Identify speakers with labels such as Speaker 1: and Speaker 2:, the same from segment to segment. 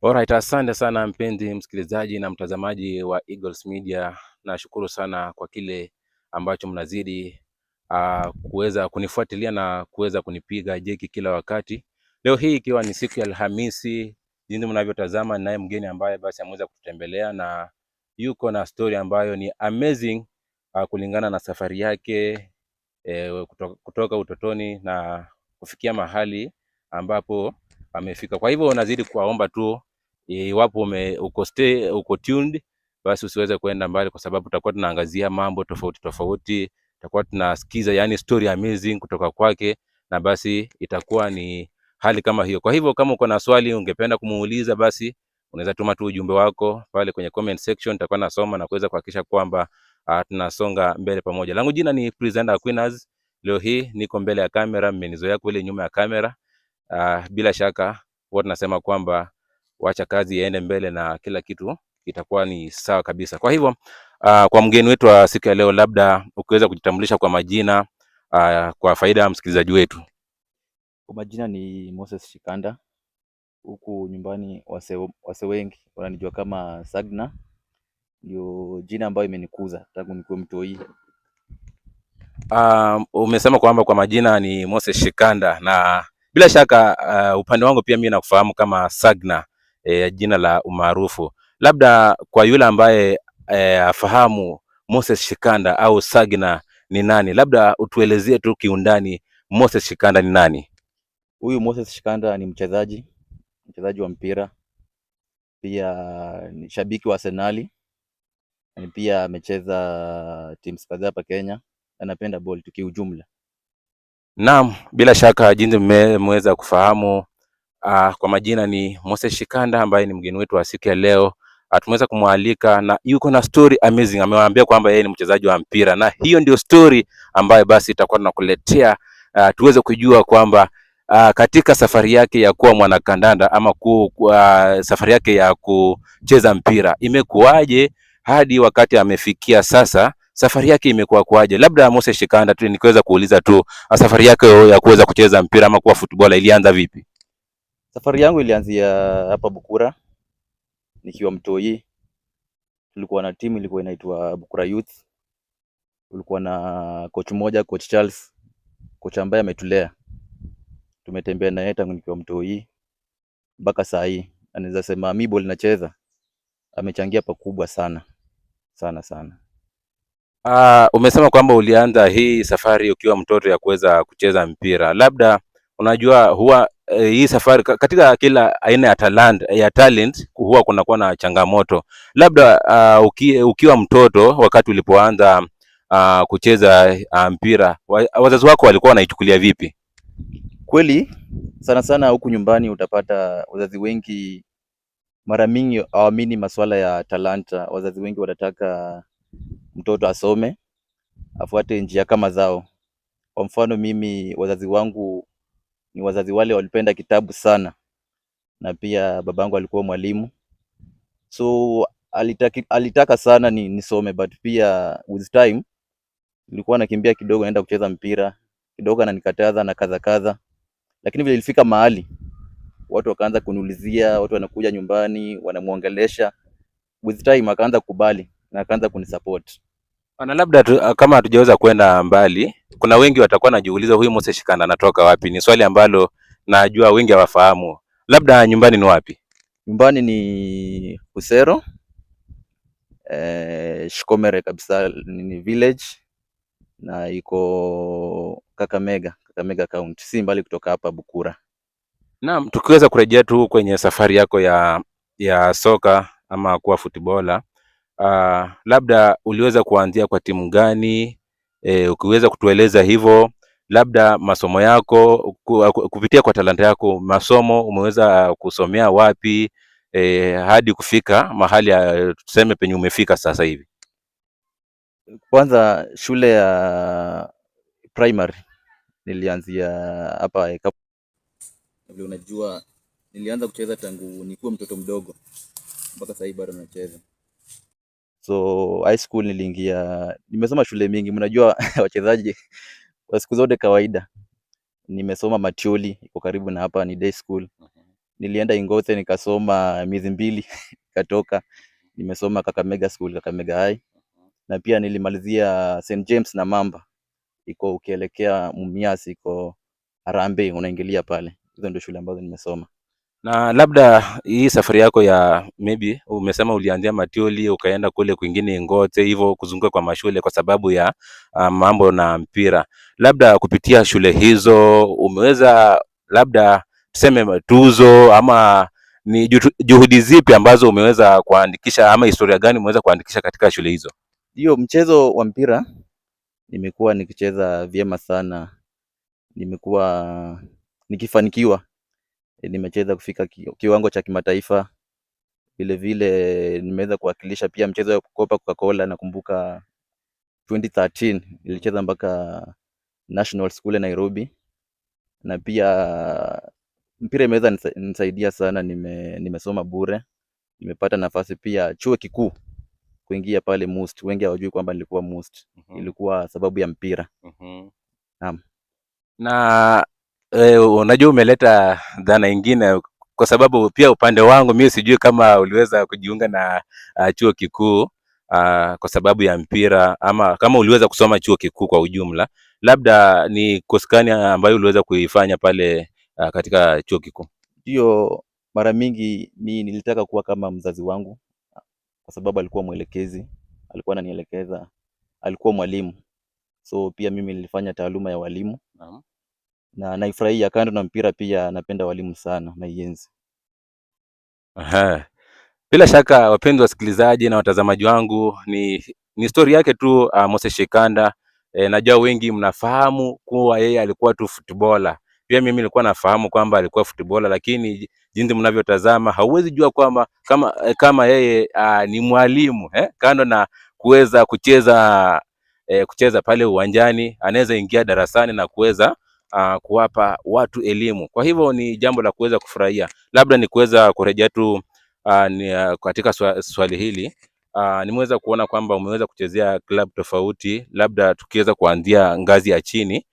Speaker 1: Alright, asante sana mpenzi msikilizaji na mtazamaji wa Eagles Media. Nashukuru sana kwa kile ambacho mnazidi kuweza kunifuatilia na kuweza kunipiga jeki kila wakati. Leo hii ikiwa ni siku ya Alhamisi, jinsi mnavyotazama, naye mgeni ambaye basi ameweza kutembelea na yuko na story ambayo ni amazing kulingana na safari yake kutoka utotoni na kufikia mahali ambapo amefika. Kwa hivyo nazidi kuwaomba tu, iwapo uko tuned, basi usiweze kuenda mbali, kwa sababu tutakuwa tunaangazia mambo tofauti tofauti, tutakuwa tunasikiza yani story amazing kutoka kwake, na basi itakuwa ni hali kama hiyo. Kwa hivyo kama uko na swali ungependa kumuuliza, basi unaweza tuma tu ujumbe wako pale kwenye comment section, nitakuwa nasoma na kuweza kuhakikisha kwamba tunasonga mbele pamoja. Langu jina ni Presenter Aquinas. Leo hii niko mbele ya kamera, mmenizoea kule nyuma ya kamera. Bila shaka huwa tunasema kwamba wacha kazi iende mbele na kila kitu itakuwa ni sawa kabisa. Kwa hivyo kwa mgeni wetu wa siku ya leo, labda ukiweza kujitambulisha kwa majina kwa faida ya msikilizaji wetu.
Speaker 2: Kwa majina ni Moses Shikanda. Huku nyumbani wase wengi wananijua kama Sagna, ndio jina ambayo imenikuza tangu nikuwe mtoi.
Speaker 1: Umesema kwamba kwa majina ni Moses Shikanda, na bila shaka upande wangu pia mimi nakufahamu kama Sagna, jina la umaarufu. Labda kwa yule ambaye afahamu Moses Shikanda au Sagna ni nani, labda utuelezie tu kiundani Moses Shikanda ni nani?
Speaker 2: Huyu Moses Shikanda ni mchezaji wa mpira, pia ni shabiki wa Arsenal, na pia amecheza teams kadhaa hapa Kenya. Anapenda ball tu kiujumla.
Speaker 1: Naam, bila shaka jinsi mmeweza kufahamu, kwa majina ni Moses Shikanda ambaye ni mgeni wetu wa siku ya leo. Tumeweza kumwalika na yuko na story amazing. Amewaambia kwamba yeye ni mchezaji wa mpira, na hiyo ndio story ambayo basi itakuwa tunakuletea tuweze kujua kwamba katika safari yake ya kuwa mwanakandanda ama safari yake ya kucheza mpira imekuwaje hadi wakati amefikia sasa. Safari yake imekuwa kwaje? Labda Moses Shikanda tu nikiweza kuuliza tu, safari yake ya kuweza kucheza mpira ama kuwa footballer ilianza vipi?
Speaker 2: Safari yangu ilianzia hapa Bukura nikiwa mtoi. Tulikuwa na timu ilikuwa inaitwa Bukura Youth. Tulikuwa na coach mmoja, coach Charles, coach ambaye ametulea. Tumetembea naye tangu nikiwa mtoi mpaka saa hii. Anaweza sema mimi ball nacheza amechangia pakubwa sana sana sana.
Speaker 1: Umesema kwamba ulianza hii safari ukiwa mtoto ya kuweza kucheza mpira. Labda unajua huwa hii safari katika kila aina ya talent huwa kunakuwa na changamoto. Labda ukiwa mtoto wakati ulipoanza kucheza mpira, wazazi wako walikuwa wanaichukulia vipi?
Speaker 2: Kweli sana sana huku nyumbani utapata wazazi wengi mara mingi hawaamini masuala ya talanta. Wazazi wengi wanataka mtoto asome, afuate njia kama zao. Kwa mfano mimi, wazazi wangu ni wazazi wale walipenda kitabu sana, na pia babangu alikuwa mwalimu, so alitaka sana nisome, but pia with time nilikuwa nakimbia kidogo naenda kucheza mpira kidogo, ananikataza na kadha, lakini vile ilifika mahali watu wakaanza kuniulizia, watu wanakuja nyumbani wanamuongelesha, with time akaanza kubali na akaanza kunisupport.
Speaker 1: Na labda kama hatujaweza kwenda mbali, kuna wengi watakuwa najiuliza huyu Moses Shikanda anatoka wapi? Ni swali ambalo najua wengi hawafahamu. Labda nyumbani ni wapi?
Speaker 2: Nyumbani ni Kusero, Shikomere kabisa, ni village na iko Kakamega County, si mbali kutoka hapa Bukura.
Speaker 1: Naam, tukiweza kurejea tu kwenye safari yako ya soka ama kuwa footballer, labda uliweza kuanzia kwa timu gani? Ukiweza kutueleza hivyo, labda masomo yako kupitia kwa talanta yako, masomo umeweza kusomea wapi hadi kufika mahali tuseme penye umefika sasa hivi?
Speaker 2: Kwanza shule ya primary nilianzia hapa vile unajua, nilianza kucheza tangu nikuwa mtoto mdogo mpaka sasa hivi bado nacheza. So high school niliingia, nimesoma shule mingi, mnajua wachezaji kwa siku zote kawaida. Nimesoma Matioli, iko karibu na hapa, ni day school. nilienda Ingote nikasoma miezi 2 nikatoka. Nimesoma Kakamega School, Kakamega High, na pia nilimalizia St James na Mamba, iko ukielekea Mumias, iko Harambee, unaingilia pale. Hizo ndio shule ambazo nimesoma.
Speaker 1: Na labda hii safari yako ya maybe umesema ulianzia Matioli ukaenda kule kwingine Ingote, hivyo kuzunguka kwa mashule kwa sababu ya mambo na mpira. Labda kupitia shule hizo umeweza labda tuseme tuzo, ama ni juhudi zipi ambazo umeweza kuandikisha, ama historia gani umeweza kuandikisha katika shule hizo?
Speaker 2: Ndio, mchezo wa mpira nimekuwa nikicheza vyema sana, nimekuwa nikifanikiwa. Nimecheza kufika kiwango cha kimataifa. Vile vile nimeweza kuwakilisha pia mchezo wa kukopa Coca-Cola. Nakumbuka 2013 nilicheza mpaka National School Nairobi, na pia mpira imeweza nisaidia sana. Nimesoma bure, nimepata nafasi pia chuo kikuu kuingia pale MUST. Wengi hawajui kwamba nilikuwa MUST. Ilikuwa sababu ya mpira. Naam.
Speaker 1: Na unajua umeleta dhana ingine, kwa sababu pia upande wangu mimi sijui kama uliweza kujiunga na chuo kikuu kwa sababu ya mpira, ama kama uliweza kusoma chuo kikuu kwa ujumla. Labda ni kozi gani ambayo uliweza kuifanya pale katika chuo kikuu?
Speaker 2: Ndio, mara mingi mimi nilitaka kuwa kama mzazi wangu, kwa sababu alikuwa mwelekezi, alikuwa ananielekeza, alikuwa mwalimu. So pia mimi nilifanya taaluma ya walimu.
Speaker 1: Naam.
Speaker 2: Na naifurahia. Kando na mpira pia napenda walimu sana, naienzi.
Speaker 1: Aha. Bila shaka wapenzi wasikilizaji na watazamaji wangu, ni story yake tu Moses Shikanda. Najua wengi mnafahamu kuwa yeye alikuwa tu footballer. Pia mimi nilikuwa nafahamu kwamba alikuwa footballer, lakini jinsi mnavyotazama hauwezi jua kwamba kama yeye ni mwalimu kando na kuweza kucheza pale uwanjani, anaweza ingia darasani na kuweza kuwapa watu elimu. Kwa hivyo ni jambo la kuweza kufurahia. Labda ni kuweza kurejea tu katika swali hili, nimeweza kuona kwamba umeweza kuchezea club tofauti, labda tukiweza kuanzia ngazi ya chini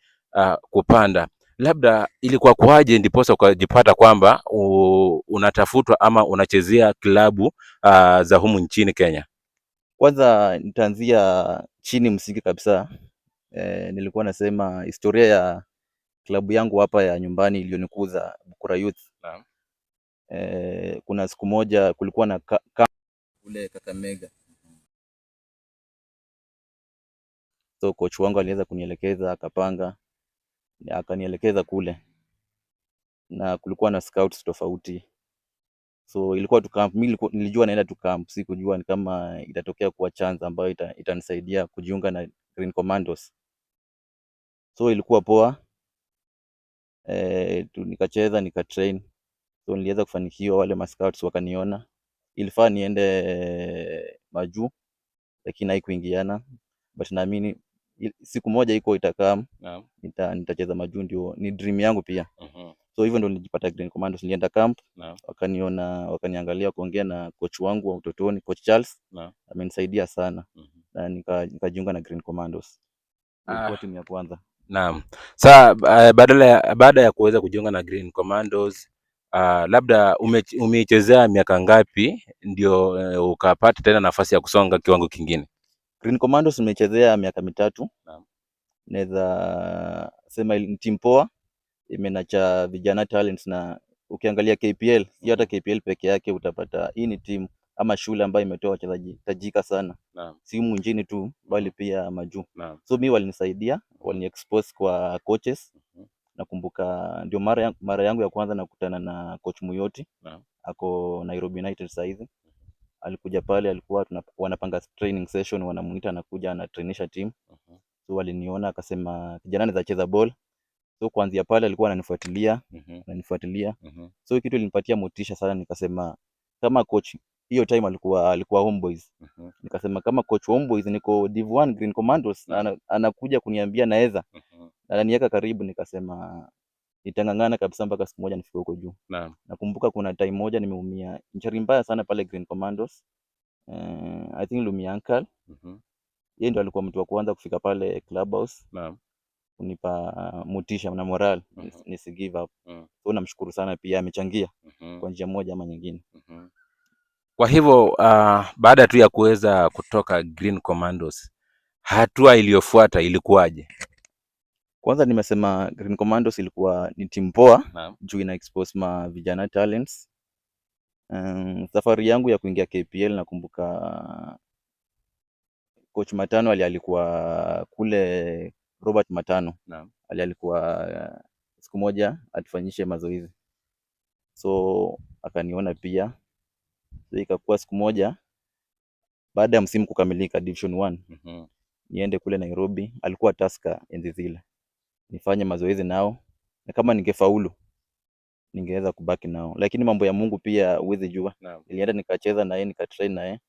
Speaker 1: kupanda. Labda ilikuwa kwaje ndiposa ukajipata kwamba unatafutwa ama unachezea klabu za humu nchini Kenya?
Speaker 2: Kwanza nitaanzia chini msingi kabisa. Nilikuwa nasema historia ya klabu yangu hapa ya nyumbani iliyonikuza, Bukura Youth.
Speaker 1: Naam.
Speaker 2: Kuna siku moja kulikuwa na kule Kakamega. So coach wangu aliweza kunielekeza, akapanga, akanielekeza kule, na kulikuwa na scouts tofauti. So ilikuwa tu camp. Mimi nilijua naenda tu camp, sikujua ni kama itatokea kuwa chance ambayo itanisaidia kujiunga na Green Commandos. So ilikuwa poa. Nikacheza, nikatrain. So niliweza kufanikiwa, wale mascouts wakaniona. Ilifaa niende majuu, lakini haikuingiana, but naamini siku moja iko itakam.
Speaker 1: Naam.
Speaker 2: Nitacheza majuu, ndio ni dream yangu pia. So hivyo ndio nilijipata Green Commandos. Nilienda camp.
Speaker 1: Naam.
Speaker 2: Wakaniona, wakaniangalia, kuongea na coach wangu wa utotoni, Coach Charles.
Speaker 1: Naam.
Speaker 2: Amenisaidia sana. Na nikajiunga na Green Commandos. Ilikuwa timu ya kwanza.
Speaker 1: Naam. Sasa baada ya kuweza kujiunga na Green Commandos, labda umeichezea miaka ngapi ndio ukapata tena nafasi ya kusonga kiwango kingine?
Speaker 2: Green Commandos nimechezea miaka 3.
Speaker 1: Naam.
Speaker 2: Naweza sema ni timu poa, imenacha vijana talents, na ukiangalia KPL, sio hata KPL peke yake, utapata hii ni timu ama shule ambayo imetoa wachezaji tajika sana.
Speaker 1: Naam.
Speaker 2: Si humu nchini tu, bali pia majuu.
Speaker 1: Naam.
Speaker 2: So mimi walinisaidia, waliniexpose kwa coaches. Nakumbuka ndio mara yangu ya kwanza nakutana na coach Muyoti.
Speaker 1: Naam.
Speaker 2: Ako Nairobi United saizi. Alikuja pale, alikuwa wanapanga training session, wanamuita anakuja anatrainisha team. So waliniona, akasema kijana anaweza cheza ball. So kuanzia pale alikuwa ananifuatilia. So kitu ilinipatia motisha sana, nikasema kama coach hiyo time alikuwa Homeboys. Nikasema kama coach wa Homeboys niko Div 1 Green Commandos, anakuja kuniambia naweza, ananiweka karibu, nikasema nitang'ang'ana kabisa mpaka siku moja nifike huko juu.
Speaker 1: Naam.
Speaker 2: Nakumbuka kuna time moja nimeumia injury mbaya sana pale Green Commandos. I think Lumi Uncle. Yeye ndo alikuwa mtu wa kwanza kufika pale clubhouse.
Speaker 1: Naam.
Speaker 2: Kunipa motisha na moral, nisi give up. So namshukuru sana, pia amechangia. kwa njia moja ama nyingine.
Speaker 1: Kwa hivyo baada tu ya kuweza kutoka Green Commandos, hatua iliyofuata ilikuwaje?
Speaker 2: Kwanza nimesema Green Commandos ilikuwa ni timu poa
Speaker 1: juu
Speaker 2: ina expose vijana talents. Safari yangu ya kuingia KPL nakumbuka coach Matano alikuwa kule, Robert Matano alikuwa siku moja atufanyishe mazoezi, so akaniona pia, so ikakuwa siku moja baada ya msimu kukamilika Division 1 niende kule Nairobi, alikuwa Tusker enzi zile, nifanye mazoezi nao, na kama ningefaulu ningeweza kubaki nao, lakini mambo ya Mungu pia huwezi jua. Nilienda nikacheza naye, nikatrain naye,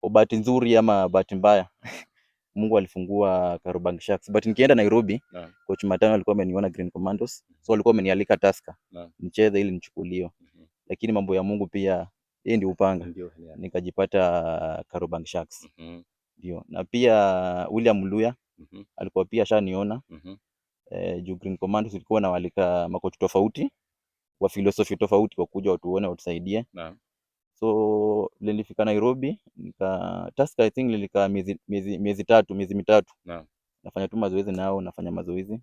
Speaker 2: kwa bahati nzuri ama bahati mbaya Mungu alifungua Kariobangi Sharks, but nikienda Nairobi coach Matano alikuwa ameniona Green Commandos, so alikuwa amenialika Tusker nicheze ili nichukuliwe, lakini mambo ya Mungu pia yeye ndio upanga, nikajipata Kariobangi Sharks. Ndio, na pia William Luya alikuwa pia shaniona juu Green Commandos ilikuwa na walika makocha tofauti wa philosophy tofauti wakuja watuone watusaidie. So nilifika Nairobi Tusker I think nilikaa miezi mitatu nafanya tu mazoezi nao, nafanya mazoezi,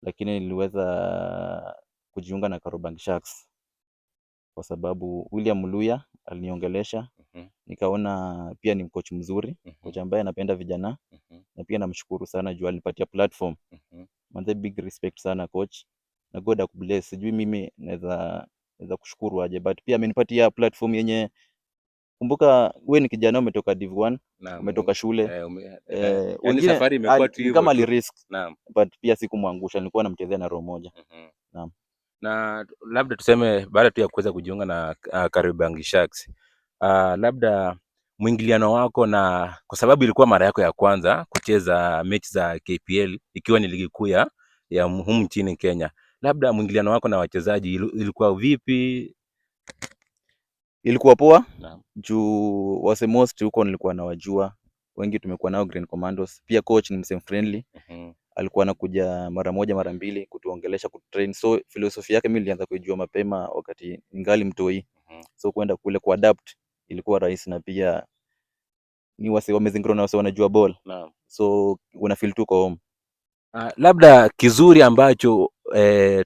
Speaker 2: lakini niliweza kujiunga na Kariobangi Sharks kwa sababu William Luya aliniongelesha, nikaona pia ni coach mzuri, coach ambaye anapenda vijana, na pia namshukuru sana juu alipatia platform. Manze, big respect sana coach, na God akubless. Sijui mimi naweza kushukuru aje, but pia amenipatia platform yenye, kumbuka wewe ni kijana umetoka Div 1, umetoka shule,
Speaker 1: yani safari imekuwa tu hivyo
Speaker 2: kama ali risk, but pia sikumwangusha, nilikuwa namchezea na roho moja.
Speaker 1: Na labda tuseme baada tu ya kuweza kujiunga na Kariobangi Sharks, labda mwingiliano wako, na kwa sababu ilikuwa mara yako ya kwanza kucheza mechi za KPL ikiwa ni ligi kuu ya humu nchini Kenya, labda mwingiliano wako na wachezaji ilikuwa vipi?
Speaker 2: Ilikuwa poa juu wase most huko nilikuwa nawajua wengi, tumekuwa nao Green Commandos. Pia coach ni msem friendly, alikuwa anakuja mara moja mara mbili kutuongelesha, kutrain, so philosophy yake mimi nilianza kuijua mapema wakati ningali mtoi. So kwenda kule kuadapt ilikuwa rahisi, na pia ni wase wamezingirwa na wase wanajua ball, so una feel tu kwa home.
Speaker 1: Labda kizuri ambacho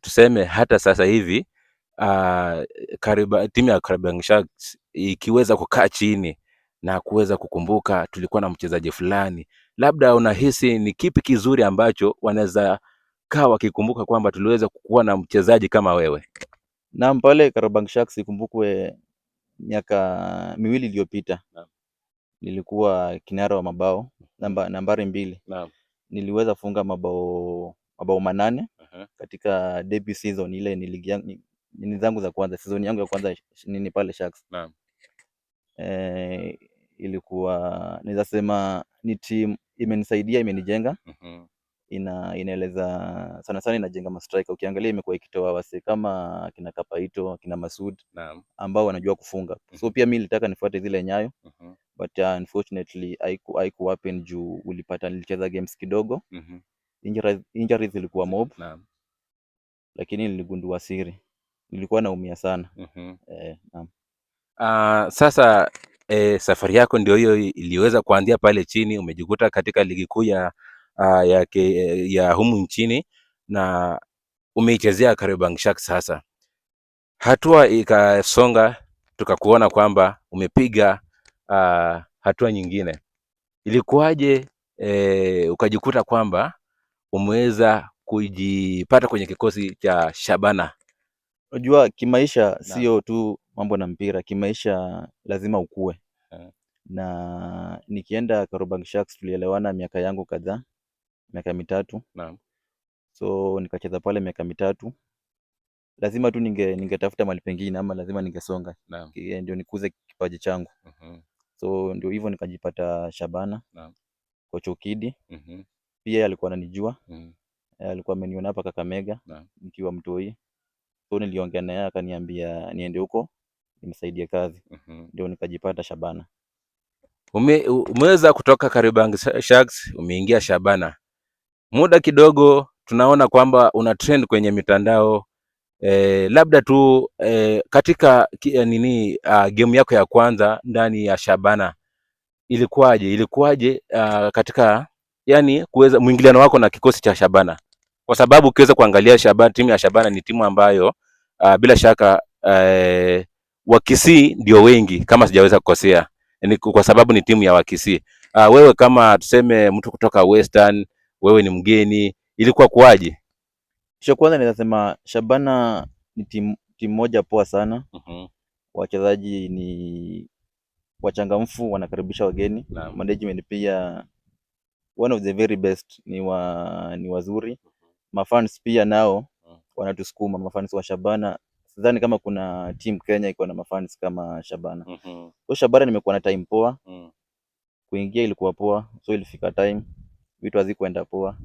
Speaker 1: tuseme hata sasa hivi timu ya Kariobangi Sharks ikiweza kukaa chini na kuweza kukumbuka tulikuwa na mchezaji fulani, labda unahisi ni kipi kizuri ambacho wanaweza kaa wakikumbuka kwamba tuliweza kuwa na mchezaji kama wewe?
Speaker 2: Na pale Kariobangi Sharks ikumbukwe miaka miwili iliyopita nilikuwa kinara wa mabao nambari 2. Niliweza funga mabao 8 katika debut season ile, ni ligi yangu, ni zangu za kwanza, season yangu ya kwanza nini pale Sharks. Ilikuwa naweza sema ni team imenisaidia, imenijenga, inaeleza sana sana, inajenga ma striker. Ukiangalia imekuwa ikitoa wase kama kina Kapaito, kina Masud ambao wanajua kufunga. So pia mimi nilitaka nifuate zile nyayo, but unfortunately haiku happen juu ulipata nilicheza games kidogo, injuries zilikuwa mob, lakini niligundua siri, nilikuwa naumia sana.
Speaker 1: Sasa safari yako ndio hiyo iliweza kuanzia pale chini, umejikuta katika ligi kuu ya humu nchini na umeichezea Kariobangi Sharks. Sasa hatua ikasonga, tukakuona kwamba umepiga hatua nyingine. Ilikuwaje ukajikuta kwamba umeweza kujipata kwenye kikosi cha Shabana?
Speaker 2: Unajua kimaisha sio tu mambo na mpira, kimaisha lazima ukue. Na nikienda Kariobangi Sharks tulielewana miaka yangu kadhaa, miaka 3. So nikacheza pale miaka 3. Lazima tu ningetafuta mahali pengine, ama lazima ningesonga ndio nikuze kipaji changu. So ndio hivyo nikajipata Shabana. Kocha Okidi pia alikuwa ananijua, alikuwa ameniona hapa Kakamega nikiwa mtoi. So niliongea naye akaniambia niende huko nimsaidie kazi, ndio nikajipata Shabana.
Speaker 1: Umeweza kutoka Kariobangi Sharks umeingia Shabana. Muda kidogo tunaona kwamba una trend kwenye mitandao labda tu katika game yako ya kwanza ndani ya Shabana ilikuwaje katika yani kuweza mwingiliano wako na kikosi cha Shabana, kwa sababu ukiweza kuangalia Shabana, timu ya Shabana ni timu ambayo bila shaka Wakisii ndio wengi kama sijaweza kukosea, ni kwa sababu ni timu ya Wakisii. Wewe kama tuseme mtu kutoka Western, wewe ni mgeni, ilikuwa kuwaje?
Speaker 2: Kisha kwanza ninasema Shabana ni timu moja poa sana. Wachezaji ni wachangamfu, wanakaribisha wageni. Management pia one of the very best, ni wazuri. Mafans pia nao wanatusukuma, mafans wa Shabana. Sidhani kama kuna team Kenya iko na mafans kama Shabana. So Shabana nimekuwa na time poa. Kuingia ilikuwa poa, so ilifika time vitu hazikuenda poa.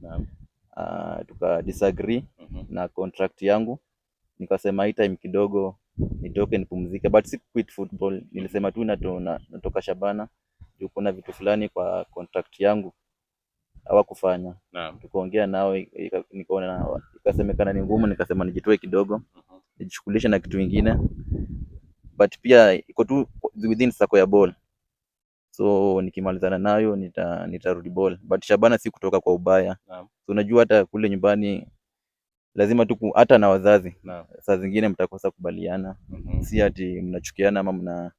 Speaker 2: Tuka disagree na contract yangu, nikasema hii time kidogo nitoke nipumzike, but si quit football. Nilisema tu natoka Shabana juu kuna vitu fulani kwa contract yangu hawakufanya. Tukaongea nao, nikaona ikasemekana ni ngumu, nikasema nijitoe kidogo nijishughulishe na kitu kingine, but pia iko tu within sako ya ball, so nikimalizana nayo nitarudi ball. But Shabana si kutoka kwa ubaya. So unajua hata kule nyumbani lazima tu hata na wazazi saa zingine mtakosa kubaliana. Si ati mnachukiana ama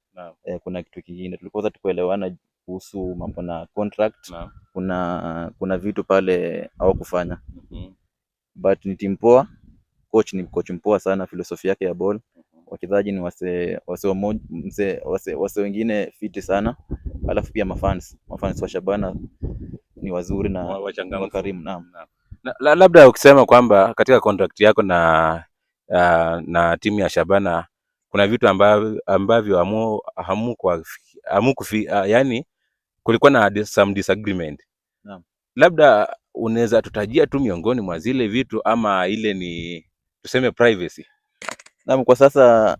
Speaker 2: kuna kitu kingine, tulikosa tukuelewana kuhusu mambo na contract. Kuna vitu pale hawakufanya. But ni timu poa, coach ni coach mpoa sana, filosofia yake ya ball, wachezaji ni wase wengine fiti sana, alafu pia mafans wa Shabana ni wazuri na wakarimu.
Speaker 1: Labda ukisema kwamba katika contract yako na timu ya Shabana kuna vitu ambavyo yani kulikuwa na some disagreement. Labda unaweza tutajia tu miongoni mwa zile vitu, ama ile ni tuseme privacy?
Speaker 2: Kwa sasa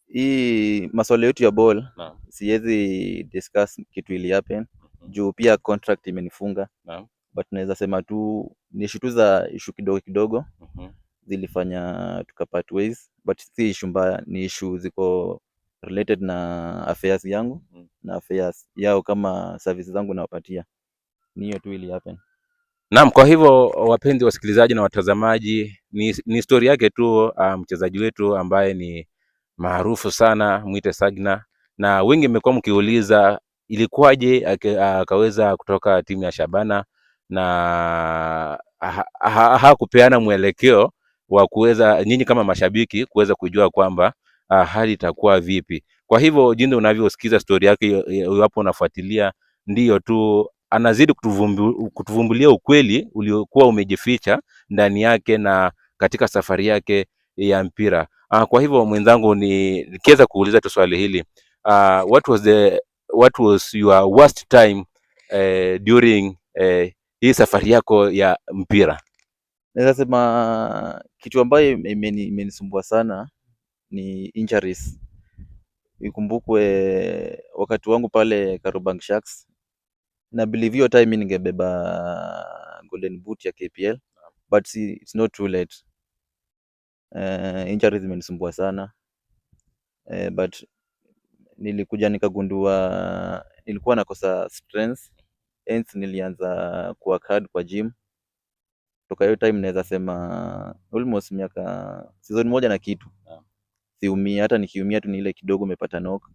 Speaker 2: hii masuala yetu ya ball siwezi discuss kitu ili happen juu pia contract imenifunga. But naweza sema tu ni issue za kidogo kidogo zilifanya tukapart ways, but si issue mbaya, ni issue ziko related na affairs yangu na affairs yao, kama services zangu nawapatia. Ni hiyo tu ili happen.
Speaker 1: Naam, kwa hivyo wapenzi wasikilizaji na watazamaji, ni story yake tu mchezaji wetu ambaye ni maarufu sana, mwite Sagna, na wengi mmekuwa mkiuliza ilikuwaje akaweza kutoka timu ya Shabana na hakupeana mwelekeo wa kuweza nyinyi kama mashabiki kuweza kujua kwamba hali itakuwa vipi. Kwa hivyo jinsi unavyosikiza story yake, iwapo unafuatilia, ndiyo tu anazidi kutuvumbulia ukweli uliokuwa umejificha ndani yake na katika safari yake ya mpira. Kwa hivyo mwenzangu, nikiweza kuuliza tu swali hili, what was your worst time during hii safari yako ya mpira?
Speaker 2: Naweza sema kitu ambayo imenisumbua sana ni injuries. Ikumbukwe wakati wangu pale Kariobangi Sharks, na believe hiyo time ningebeba golden boot ya KPL, but it's not too late. Injuries imenisumbua sana, but nilikuja nikagundua nilikuwa nakosa strength, hence nilianza kuwork hard kwa gym. Toka hiyo time naweza sema almost season moja na kitu siumia, hata nikiumia tu ni ile kidogo umepata knock.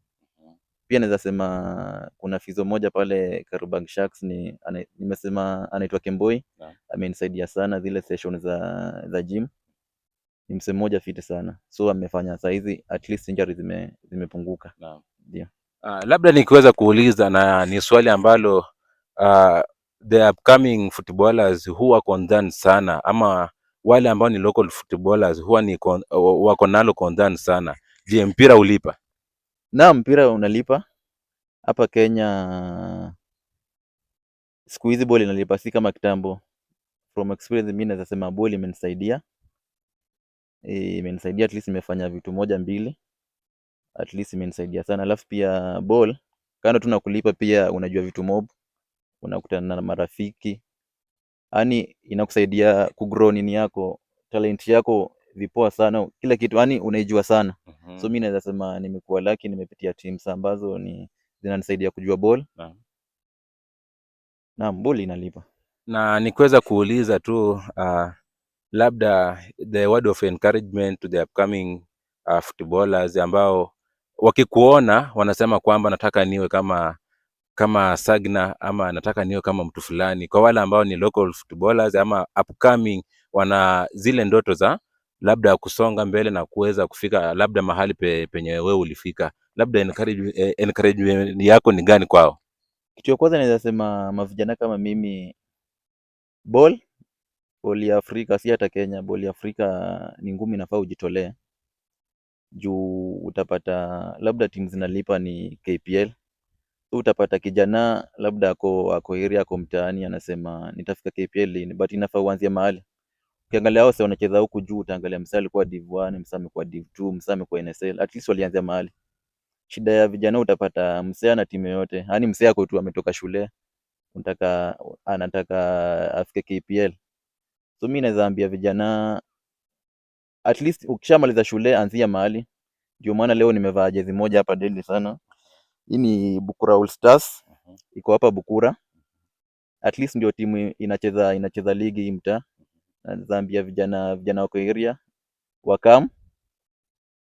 Speaker 2: Pia naweza sema kuna fizo moja pale Kariobangi Sharks nimesema anaitwa Kemboi, amenisaidia sana zile session za gym. Ni msemo mmoja fiti sana, so amefanya saa hizi at least injuries zimepunguka.
Speaker 1: Labda nikiweza kuuliza, na ni swali ambalo the upcoming footballers huwa concerned sana, ama wale ambao ni local footballers huwa wako nalo concerned sana. Je, mpira ulipa?
Speaker 2: Naam, mpira unalipa hapa Kenya. Siku hizi ball inalipa, si kama kitambo. From experience mimi naweza sema ball imenisaidia at least imefanya vitu moja mbili, at least imenisaidia sana. Alafu pia ball kando tu na kulipa, pia unajua vitu mob, unakutana na marafiki, yani inakusaidia kugrow nini yako, talent yako vipoa sana, kila kitu yani unaijua sana. So
Speaker 1: Mhm.
Speaker 2: mimi naweza sema nimekuwa lucky, nimepitia teams ambazo ni zinanisaidia kujua ball.
Speaker 1: Naam.
Speaker 2: Naam, ball inalipa.
Speaker 1: Na nikiweza kuuliza tu labda the word of encouragement to the upcoming footballers ambao wakikuona wanasema kwamba nataka niwe kama Sagna ama nataka niwe kama mtu fulani, kwa wale ambao ni local footballers ama upcoming, wana zile ndoto za labda kusonga mbele na kuweza kufika labda mahali penye wewe ulifika, labda encouragement yako ni gani kwao?
Speaker 2: Kitu ya kwanza naweza sema mavijana kama mimi, ball ya Afrika si hata Kenya, ball ya Afrika ni ngumu, inafaa ujitolee. Juu utapata labda timu zinalipa ni KPL. So utapata kijana labda ako area, ako mtaani, anasema nitafika KPL lini, but inafaa uanzie mahali. Ukiangalia hao sasa wanacheza huku juu, utaangalia msali alikuwa Div 1, msali amekuwa Div 2, msali amekuwa NSL, at least walianzia mahali. Shida ya vijana utapata msee ana timu yote, yani msee ako tu ametoka shule, anataka afike KPL. So mimi naweza ambia vijana at least ukishamaliza shule anzia mahali. Ndio maana leo nimevaa jezi moja hapa deadly sana. Hii ni Bukura All Stars, iko hapa Bukura. At least ndio timu inacheza ligi hii mtaa. Naweza ambia vijana wako area wakam.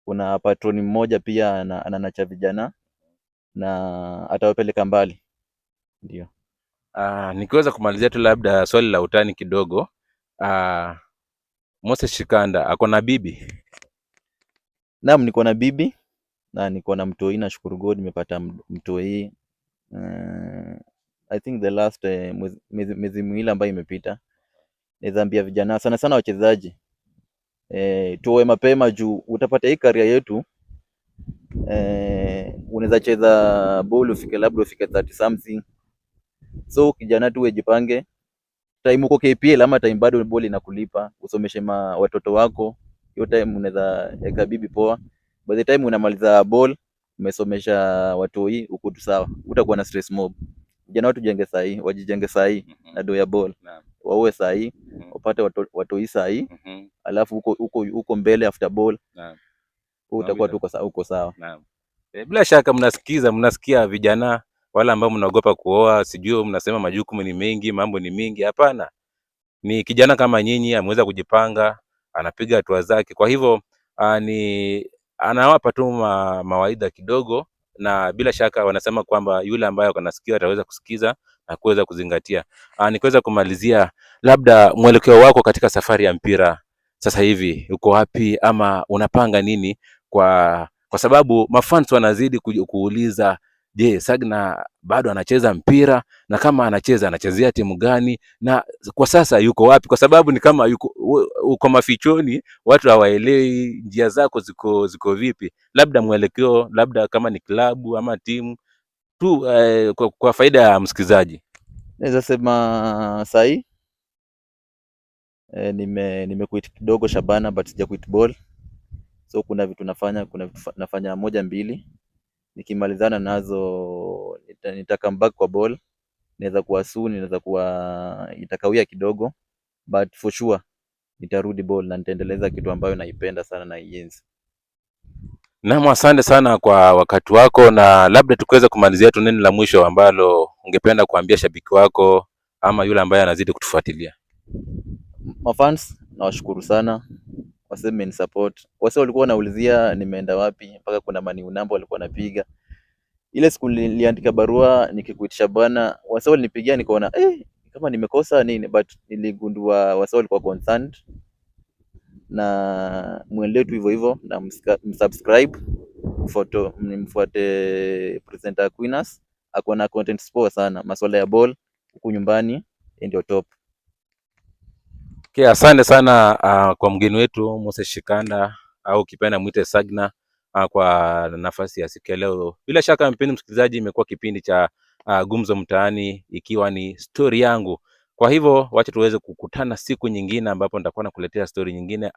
Speaker 2: Kuna patroni mmoja pia ananacha vijana na atawapeleka mbali. Ndio.
Speaker 1: Nikiweza kumalizia tu labda swali la utani kidogo, Moses Shikanda ako na bibi?
Speaker 2: Naam, niko na bibi na niko na mtoi, nashukuru God nimepata mtoi. I think the last miezi miwili ambayo imepita. Naweza ambia vijana sana sana wachezaji tuwe mapema, juu utapata hii career yetu unaweza cheza ball ufike labda ufike 30 something. So kijana tu wejipange, time uko KPL ama time bado ball inakulipa, usomeshe watoto wako. Hiyo time unaweza eka bibi poa. By the time unamaliza ball umesomesha watoi, uko tu sawa, utakuwa na stress mob. Vijana watu jenge sahi, wajijenge sahi na do ya ball. Wawe sahi, wapate watoi sahi, alafu uko mbele after ball. Utakuwa tu uko sawa.
Speaker 1: Naam. Bila shaka mnasikia vijana wala ambao mnaogopa kuoa, sijui mnasema majukumu ni mengi, mambo ni mingi. Hapana, ni kijana kama nyinyi ameweza kujipanga, anapiga hatua zake. Kwa hivyo anawapa tu mawaidha kidogo, na bila shaka wanasema kwamba yule ambaye anasikia ataweza kusikiza na kuweza kuzingatia. Nikiweza kumalizia, labda mwelekeo wako katika safari ya mpira sasa hivi uko wapi, ama unapanga nini? Kwa sababu mafans wanazidi kuuliza, je, Sagna bado anacheza mpira, na kama anachezea timu gani, na kwa sasa yuko wapi? Kwa sababu ni kama uko mafichoni, watu hawaelewi njia zako ziko vipi. Labda mwelekeo, labda kama ni klabu ama timu tu, kwa faida ya msikilizaji.
Speaker 2: Naweza sema sahi nimekuit kidogo Shabana, but sija quit ball. So kuna vitu nafanya moja mbili, nikimalizana nazo nita come back kwa ball. Naweza kuwa soon, naweza kuwa itakawia kidogo, but for sure nitarudi ball na nitaendeleza kitu ambayo naipenda sana na ienzi.
Speaker 1: Naam, asante sana kwa wakati wako, na labda tukiweza kumalizia tu neno la mwisho ambalo ungependa kuambia shabiki wako ama yule ambaye anazidi kutufuatilia.
Speaker 2: Mafans nawashukuru sana, waseme ni support. Wase walikuwa wanaulizia nimeenda wapi, mpaka kuna mani namba walikuwa napiga. Ile siku niliandika barua nikikuitisha bwana, wase walinipigia, nikaona kama nimekosa nini, but niligundua wase walikuwa concerned, na muendelee tu hivyo hivyo, na msubscribe, mfuate presenter Aquinas, ako na content poa sana, masuala ya ball huku nyumbani ndio top.
Speaker 1: Okay, asante sana kwa mgeni wetu Moses Shikanda, au kipenda mwite Sagna, kwa nafasi ya siku ya leo. Bila shaka mpenzi msikilizaji, imekuwa kipindi cha Gumzo Mtaani, ikiwa ni story yangu. Kwa hivyo wacha tuweze kukutana siku nyingine ambapo nitakuwa nakuletea story nyingine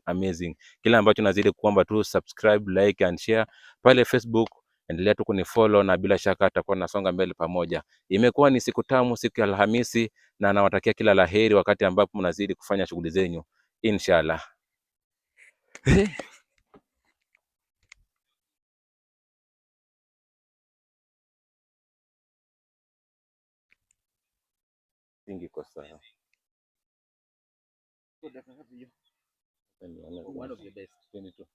Speaker 1: amazing. Kila ambacho nazidi kuomba tu subscribe, like and share pale Facebook. Endelea tu kunifollow, na bila shaka tutakuwa nasonga mbele pamoja. Imekuwa ni siku tamu, siku ya Alhamisi, na nawatakia kila laheri wakati ambapo mnazidi kufanya shughuli zenyu, inshallah. Singi kwa sawa. One of the best. 22.